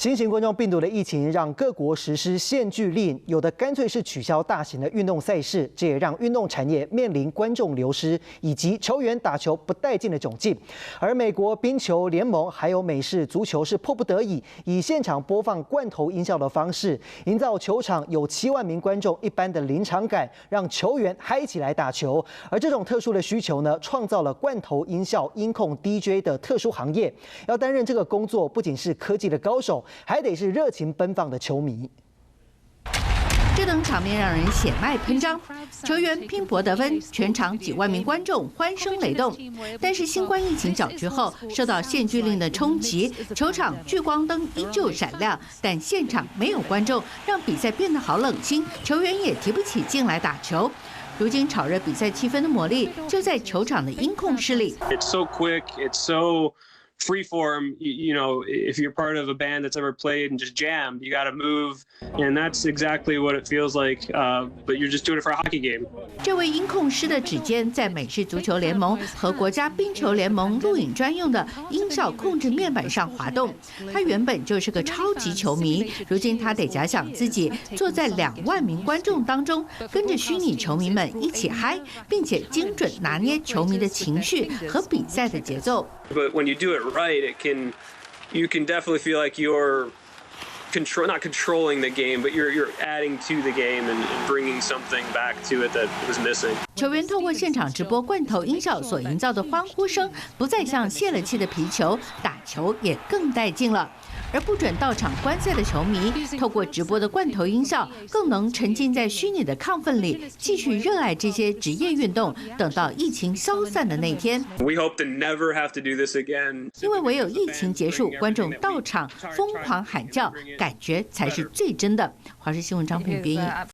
新型冠状病毒的疫情让各国实施限聚令，有的干脆是取消大型的运动赛事，这也让运动产业面临观众流失以及球员打球不带劲的窘境。而美国冰球联盟还有美式足球是迫不得已，以现场播放罐头音效的方式，营造球场有7万名观众一般的临场感，让球员嗨起来打球。而这种特殊的需求呢，创造了罐头音效音控 DJ 的特殊行业。要担任这个工作，不仅是科技的高手，还得是热情奔放的球迷。这等场面让人血脉喷张，球员拼搏得分，全场几万名观众欢声雷动。但是新冠疫情搅局后，受到限聚令的冲击，球场聚光灯依旧闪亮，但现场没有观众，让比赛变得好冷清，球员也提不起劲来打球。如今炒热比赛气氛的魔力，就在球场的音控室里。It's so quick, it's so freeform. You know, if you're part of a band that's ever played and just jammed, you got to move, and that's exactly what it feels like. But you're just doing it for a hockey game. 这位音控师的指尖在美式足球联盟和国家冰球联盟录影专用的音效控制面板上滑动。他原本就是个超级球迷，如今他得假想自己坐在2万名观众当中，跟着虚拟球迷们一起嗨，并且精准拿捏球迷的情绪和比赛的节奏。But when you do it right, you can definitely feel like you're not controlling the game, but you're adding to the game and bringing something back to it that was missing. 球员透过现场直播罐头音效所营造的欢呼声，不再像泄了气的皮球，打球也更带劲了。而不准到场观赛的球迷，透过直播的罐头音效，更能沉浸在虚拟的亢奋里，继续热爱这些职业运动，等到疫情消散的那天。We hope to never have to do this again. 因为唯有疫情结束，观众到场疯狂喊叫，感觉才是最真的。华视新闻张平编译。